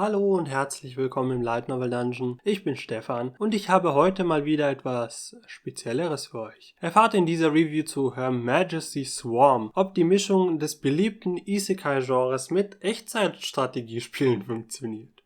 Hallo und herzlich willkommen im Light Novel Dungeon. Ich bin Stefan und ich habe heute mal wieder etwas Spezielleres für euch. Erfahrt in dieser Review zu Her Majesty Swarm, ob die Mischung des beliebten Isekai-Genres mit Echtzeitstrategiespielen funktioniert.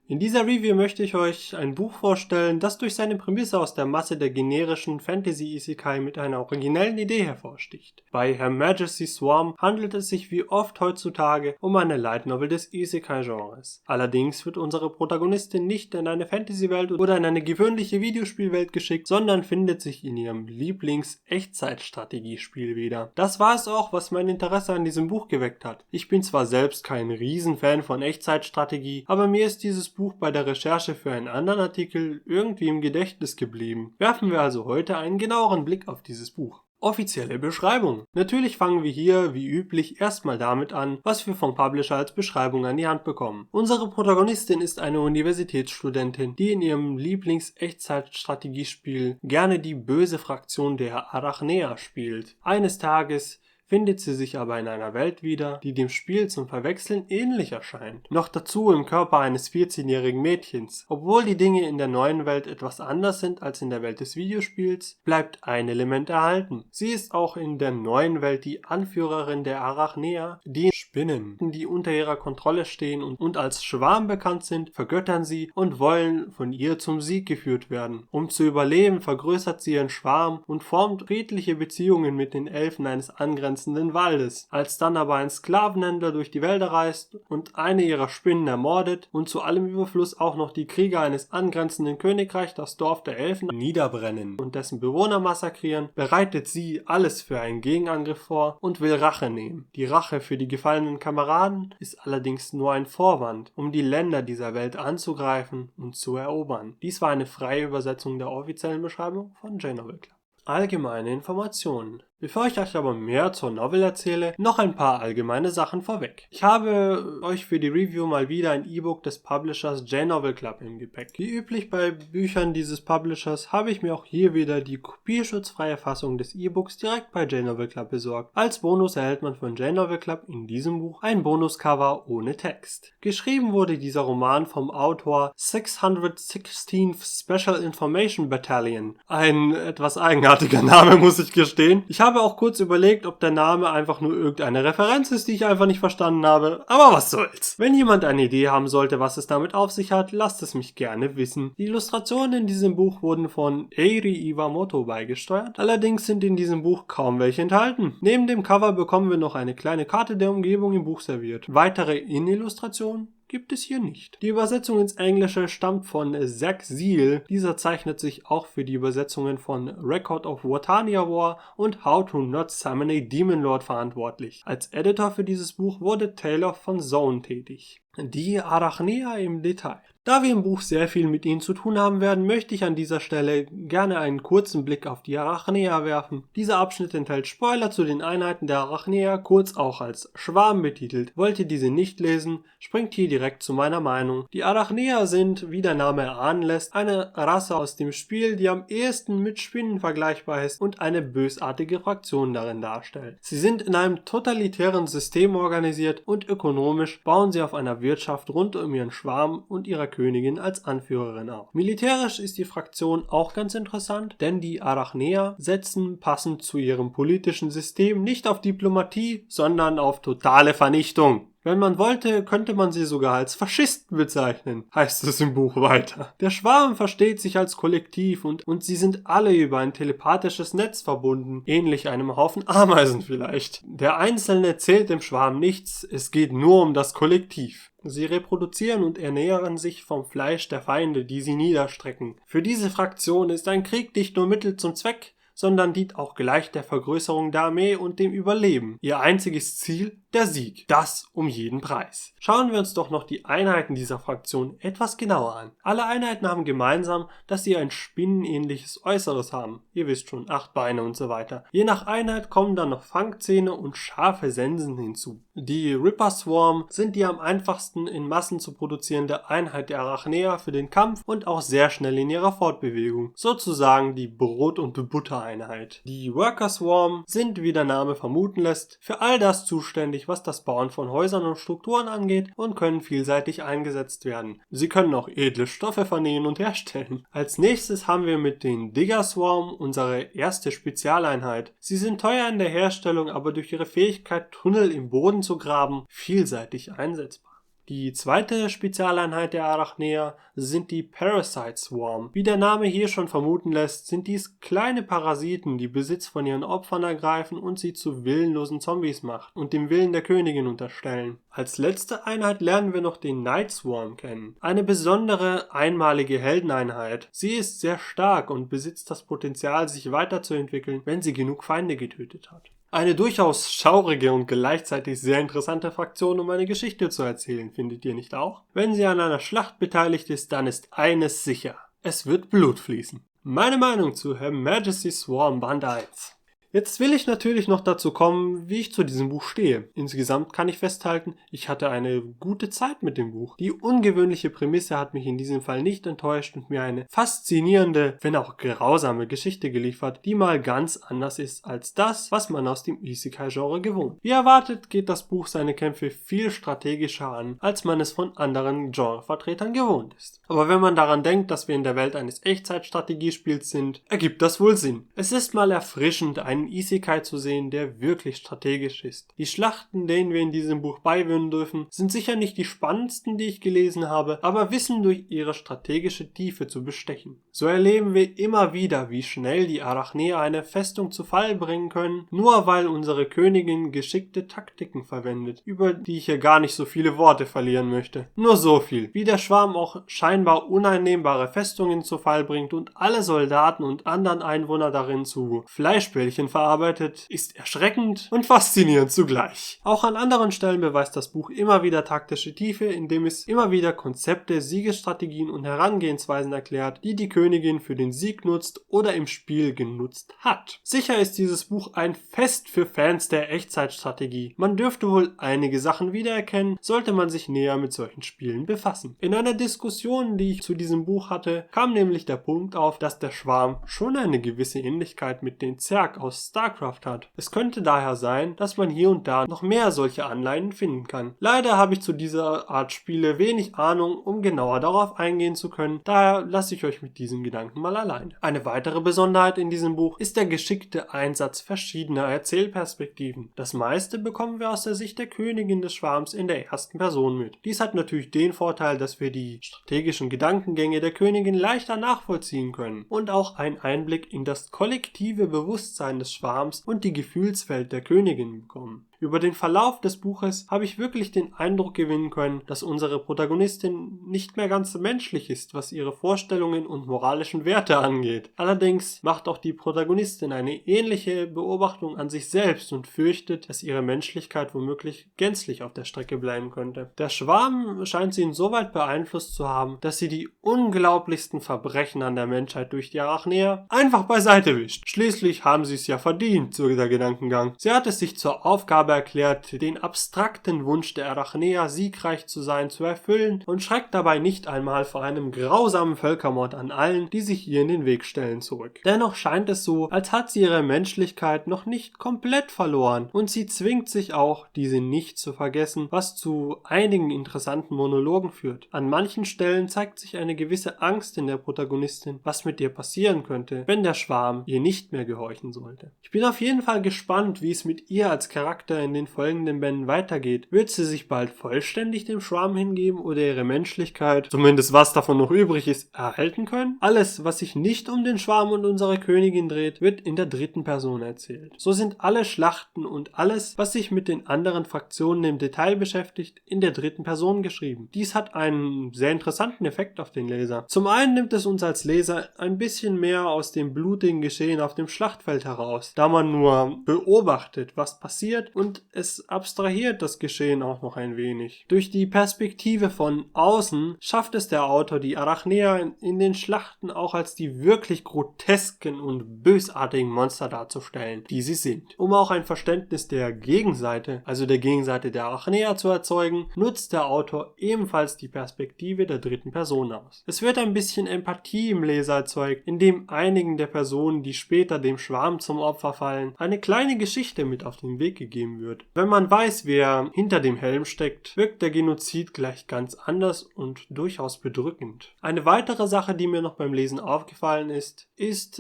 In dieser Review möchte ich euch ein Buch vorstellen, das durch seine Prämisse aus der Masse der generischen Fantasy-Isekai mit einer originellen Idee hervorsticht. Bei Her Majesty Swarm handelt es sich wie oft heutzutage um eine Light Novel des Isekai-Genres. Allerdings wird unsere Protagonistin nicht in eine Fantasy-Welt oder in eine gewöhnliche Videospielwelt geschickt, sondern findet sich in ihrem Lieblings-Echtzeitstrategiespiel wieder. Das war es auch, was mein Interesse an diesem Buch geweckt hat. Ich bin zwar selbst kein Riesenfan von Echtzeitstrategie, aber mir ist dieses Buch bei der Recherche für einen anderen Artikel irgendwie im Gedächtnis geblieben. Werfen wir also heute einen genaueren Blick auf dieses Buch. Offizielle Beschreibung. Natürlich fangen wir hier, wie üblich, erstmal damit an, was wir vom Publisher als Beschreibung an die Hand bekommen. Unsere Protagonistin ist eine Universitätsstudentin, die in ihrem Lieblings-Echtzeitstrategiespiel gerne die böse Fraktion der Arachnea spielt. Eines Tages findet sie sich aber in einer Welt wieder, die dem Spiel zum Verwechseln ähnlich erscheint. Noch dazu im Körper eines 14-jährigen Mädchens. Obwohl die Dinge in der neuen Welt etwas anders sind als in der Welt des Videospiels, bleibt ein Element erhalten. Sie ist auch in der neuen Welt die Anführerin der Arachnea, die Spinnen, die unter ihrer Kontrolle stehen und als Schwarm bekannt sind, vergöttern sie und wollen von ihr zum Sieg geführt werden. Um zu überleben, vergrößert sie ihren Schwarm und formt friedliche Beziehungen mit den Elfen eines angrenzenden Waldes. Als dann aber ein Sklavenhändler durch die Wälder reist und eine ihrer Spinnen ermordet und zu allem Überfluss auch noch die Krieger eines angrenzenden Königreichs das Dorf der Elfen niederbrennen und dessen Bewohner massakrieren, bereitet sie alles für einen Gegenangriff vor und will Rache nehmen. Die Rache für die gefallenen Kameraden ist allerdings nur ein Vorwand, um die Länder dieser Welt anzugreifen und zu erobern. Dies war eine freie Übersetzung der offiziellen Beschreibung von J-Novel Club. Allgemeine Informationen. Bevor ich euch aber mehr zur Novel erzähle, noch ein paar allgemeine Sachen vorweg. Ich habe euch für die Review mal wieder ein E-Book des Publishers J-Novel Club im Gepäck. Wie üblich bei Büchern dieses Publishers habe ich mir auch hier wieder die kopierschutzfreie Fassung des E-Books direkt bei J-Novel Club besorgt. Als Bonus erhält man von J-Novel Club in diesem Buch ein Bonuscover ohne Text. Geschrieben wurde dieser Roman vom Autor 616th Special Information Battalion. Ein etwas eigenartiger Name, muss ich gestehen. Ich habe auch kurz überlegt, ob der Name einfach nur irgendeine Referenz ist, die ich einfach nicht verstanden habe, aber was soll's. Wenn jemand eine Idee haben sollte, was es damit auf sich hat, lasst es mich gerne wissen. Die Illustrationen in diesem Buch wurden von Eiri Iwamoto beigesteuert, allerdings sind in diesem Buch kaum welche enthalten. Neben dem Cover bekommen wir noch eine kleine Karte der Umgebung im Buch serviert. Weitere Innenillustrationen gibt es hier nicht. Die Übersetzung ins Englische stammt von Zack Seal. Dieser zeichnet sich auch für die Übersetzungen von Record of Watania War und How to Not Summon a Demon Lord verantwortlich. Als Editor für dieses Buch wurde Taylor von Zone tätig. Die Arachnea im Detail. Da wir im Buch sehr viel mit ihnen zu tun haben werden, möchte ich an dieser Stelle gerne einen kurzen Blick auf die Arachnea werfen. Dieser Abschnitt enthält Spoiler zu den Einheiten der Arachnea, kurz auch als Schwarm betitelt. Wollt ihr diese nicht lesen, springt hier direkt zu meiner Meinung. Die Arachnea sind, wie der Name erahnen lässt, eine Rasse aus dem Spiel, die am ehesten mit Spinnen vergleichbar ist und eine bösartige Fraktion darin darstellt. Sie sind in einem totalitären System organisiert und ökonomisch bauen sie auf einer Wirtschaft rund um ihren Schwarm und ihrer Königin als Anführerin auf. Militärisch ist die Fraktion auch ganz interessant, denn die Arachnea setzen passend zu ihrem politischen System nicht auf Diplomatie, sondern auf totale Vernichtung. Wenn man wollte, könnte man sie sogar als Faschisten bezeichnen, heißt es im Buch weiter. Der Schwarm versteht sich als Kollektiv und sie sind alle über ein telepathisches Netz verbunden, ähnlich einem Haufen Ameisen vielleicht. Der Einzelne zählt dem Schwarm nichts, es geht nur um das Kollektiv. Sie reproduzieren und ernähren sich vom Fleisch der Feinde, die sie niederstrecken. Für diese Fraktion ist ein Krieg nicht nur Mittel zum Zweck, sondern dient auch gleich der Vergrößerung der Armee und dem Überleben. Ihr einziges Ziel Der Sieg, das um jeden Preis. Schauen wir uns doch noch die Einheiten dieser Fraktion etwas genauer an. Alle Einheiten haben gemeinsam, dass sie ein spinnenähnliches Äußeres haben. Ihr wisst schon, 8 Beine und so weiter. Je nach Einheit kommen dann noch Fangzähne und scharfe Sensen hinzu. Die Ripper Swarm sind die am einfachsten in Massen zu produzierende Einheit der Arachnea für den Kampf und auch sehr schnell in ihrer Fortbewegung. Sozusagen die Brot- und Buttereinheit. Die Worker Swarm sind, wie der Name vermuten lässt, für all das zuständig, was das Bauen von Häusern und Strukturen angeht und können vielseitig eingesetzt werden. Sie können auch edle Stoffe vernähen und herstellen. Als nächstes haben wir mit den Digger Swarm unsere erste Spezialeinheit. Sie sind teuer in der Herstellung, aber durch ihre Fähigkeit, Tunnel im Boden zu graben, vielseitig einsetzbar. Die zweite Spezialeinheit der Arachnea sind die Parasite Swarm. Wie der Name hier schon vermuten lässt, sind dies kleine Parasiten, die Besitz von ihren Opfern ergreifen und sie zu willenlosen Zombies machen und dem Willen der Königin unterstellen. Als letzte Einheit lernen wir noch den Night Swarm kennen. Eine besondere, einmalige Heldeneinheit. Sie ist sehr stark und besitzt das Potenzial, sich weiterzuentwickeln, wenn sie genug Feinde getötet hat. Eine durchaus schaurige und gleichzeitig sehr interessante Fraktion, um eine Geschichte zu erzählen, findet ihr nicht auch? Wenn sie an einer Schlacht beteiligt ist, dann ist eines sicher: es wird Blut fließen. Meine Meinung zu Her Majesty's Swarm Band 1. Jetzt will ich natürlich noch dazu kommen, wie ich zu diesem Buch stehe. Insgesamt kann ich festhalten, ich hatte eine gute Zeit mit dem Buch. Die ungewöhnliche Prämisse hat mich in diesem Fall nicht enttäuscht und mir eine faszinierende, wenn auch grausame Geschichte geliefert, die mal ganz anders ist als das, was man aus dem Isekai-Genre gewohnt. Wie erwartet geht das Buch seine Kämpfe viel strategischer an, als man es von anderen Genrevertretern gewohnt ist. Aber wenn man daran denkt, dass wir in der Welt eines Echtzeitstrategiespiels sind, ergibt das wohl Sinn. Es ist mal erfrischend, einen Isekai zu sehen, der wirklich strategisch ist. Die Schlachten, denen wir in diesem Buch beiwohnen dürfen, sind sicher nicht die spannendsten, die ich gelesen habe, aber wissen durch ihre strategische Tiefe zu bestechen. So erleben wir immer wieder, wie schnell die Arachnea eine Festung zu Fall bringen können, nur weil unsere Königin geschickte Taktiken verwendet, über die ich hier gar nicht so viele Worte verlieren möchte. Nur so viel, wie der Schwarm auch scheinbar uneinnehmbare Festungen zu Fall bringt und alle Soldaten und anderen Einwohner darin zu Fleischbällchen verarbeitet, ist erschreckend und faszinierend zugleich. Auch an anderen Stellen beweist das Buch immer wieder taktische Tiefe, indem es immer wieder Konzepte, Siegesstrategien und Herangehensweisen erklärt, die die Königin für den Sieg nutzt oder im Spiel genutzt hat. Sicher ist dieses Buch ein Fest für Fans der Echtzeitstrategie. Man dürfte wohl einige Sachen wiedererkennen, sollte man sich näher mit solchen Spielen befassen. In einer Diskussion, die ich zu diesem Buch hatte, kam nämlich der Punkt auf, dass der Schwarm schon eine gewisse Ähnlichkeit mit den Zerg aus StarCraft hat. Es könnte daher sein, dass man hier und da noch mehr solche Anleihen finden kann. Leider habe ich zu dieser Art Spiele wenig Ahnung, um genauer darauf eingehen zu können, daher lasse ich euch mit diesen Gedanken mal alleine. Eine weitere Besonderheit in diesem Buch ist der geschickte Einsatz verschiedener Erzählperspektiven. Das meiste bekommen wir aus der Sicht der Königin des Schwarms in der ersten Person mit. Dies hat natürlich den Vorteil, dass wir die strategischen Gedankengänge der Königin leichter nachvollziehen können und auch einen Einblick in das kollektive Bewusstsein des Schwarms und die Gefühlswelt der Königin bekommen. Über den Verlauf des Buches habe ich wirklich den Eindruck gewinnen können, dass unsere Protagonistin nicht mehr ganz menschlich ist, was ihre Vorstellungen und moralischen Werte angeht. Allerdings macht auch die Protagonistin eine ähnliche Beobachtung an sich selbst und fürchtet, dass ihre Menschlichkeit womöglich gänzlich auf der Strecke bleiben könnte. Der Schwarm scheint sie insoweit beeinflusst zu haben, dass sie die unglaublichsten Verbrechen an der Menschheit durch die Arachnea einfach beiseite wischt. Schließlich haben sie es ja verdient, so der Gedankengang. Sie hat es sich zur Aufgabe erklärt, den abstrakten Wunsch der Arachnea, siegreich zu sein, zu erfüllen und schreckt dabei nicht einmal vor einem grausamen Völkermord an allen, die sich ihr in den Weg stellen, zurück. Dennoch scheint es so, als hat sie ihre Menschlichkeit noch nicht komplett verloren und sie zwingt sich auch, diese nicht zu vergessen, was zu einigen interessanten Monologen führt. An manchen Stellen zeigt sich eine gewisse Angst in der Protagonistin, was mit ihr passieren könnte, wenn der Schwarm ihr nicht mehr gehorchen sollte. Ich bin auf jeden Fall gespannt, wie es mit ihr als Charakter in den folgenden Bänden weitergeht. Wird sie sich bald vollständig dem Schwarm hingeben oder ihre Menschlichkeit, zumindest was davon noch übrig ist, erhalten können? Alles, was sich nicht um den Schwarm und unsere Königin dreht, wird in der dritten Person erzählt. So sind alle Schlachten und alles, was sich mit den anderen Fraktionen im Detail beschäftigt, in der dritten Person geschrieben. Dies hat einen sehr interessanten Effekt auf den Leser. Zum einen nimmt es uns als Leser ein bisschen mehr aus dem blutigen Geschehen auf dem Schlachtfeld heraus, da man nur beobachtet, was passiert und es abstrahiert das Geschehen auch noch ein wenig. Durch die Perspektive von außen schafft es der Autor, die Arachnea in den Schlachten auch als die wirklich grotesken und bösartigen Monster darzustellen, die sie sind. Um auch ein Verständnis der Gegenseite, also der Gegenseite der Arachnea zu erzeugen, nutzt der Autor ebenfalls die Perspektive der dritten Person aus. Es wird ein bisschen Empathie im Leser erzeugt, indem einigen der Personen, die später dem Schwarm zum Opfer fallen, eine kleine Geschichte mit auf den Weg gegeben wird. Wenn man weiß, wer hinter dem Helm steckt, wirkt der Genozid gleich ganz anders und durchaus bedrückend. Eine weitere Sache, die mir noch beim Lesen aufgefallen ist,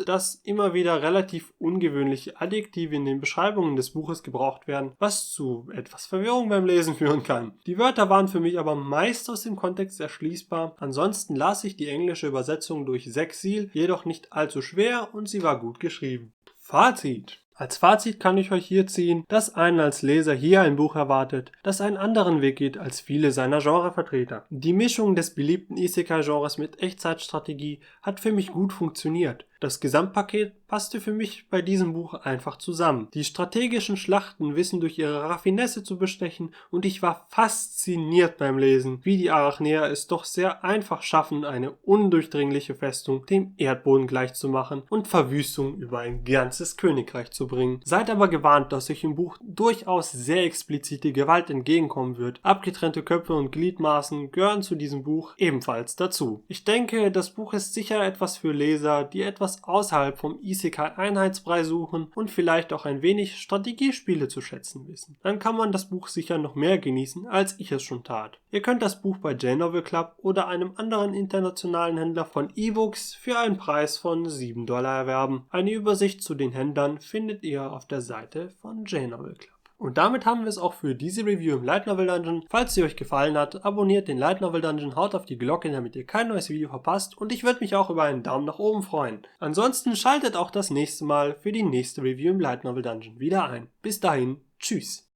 dass immer wieder relativ ungewöhnliche Adjektive in den Beschreibungen des Buches gebraucht werden, was zu etwas Verwirrung beim Lesen führen kann. Die Wörter waren für mich aber meist aus dem Kontext erschließbar, ansonsten las ich die englische Übersetzung durch Sexil, jedoch nicht allzu schwer und sie war gut geschrieben. Fazit. Als Fazit kann ich euch hier ziehen, dass einen als Leser hier ein Buch erwartet, das einen anderen Weg geht als viele seiner Genrevertreter. Die Mischung des beliebten Isekai-Genres mit Echtzeitstrategie hat für mich gut funktioniert. Das Gesamtpaket passte für mich bei diesem Buch einfach zusammen. Die strategischen Schlachten wissen durch ihre Raffinesse zu bestechen und ich war fasziniert beim Lesen, wie die Arachnea es doch sehr einfach schaffen, eine undurchdringliche Festung dem Erdboden gleichzumachen und Verwüstung über ein ganzes Königreich zu bringen. Seid aber gewarnt, dass euch im Buch durchaus sehr explizite Gewalt entgegenkommen wird. Abgetrennte Köpfe und Gliedmaßen gehören zu diesem Buch ebenfalls dazu. Ich denke, das Buch ist sicher etwas für Leser, die etwas außerhalb vom Isekai-Einheitsbrei suchen und vielleicht auch ein wenig Strategiespiele zu schätzen wissen. Dann kann man das Buch sicher noch mehr genießen, als ich es schon tat. Ihr könnt das Buch bei J-Novel Club oder einem anderen internationalen Händler von E-Books für einen Preis von $7 erwerben. Eine Übersicht zu den Händlern findet ihr auf der Seite von J-Novel Club. Und damit haben wir es auch für diese Review im Light Novel Dungeon. Falls sie euch gefallen hat, abonniert den Light Novel Dungeon, haut auf die Glocke, damit ihr kein neues Video verpasst und ich würde mich auch über einen Daumen nach oben freuen. Ansonsten schaltet auch das nächste Mal für die nächste Review im Light Novel Dungeon wieder ein. Bis dahin, tschüss.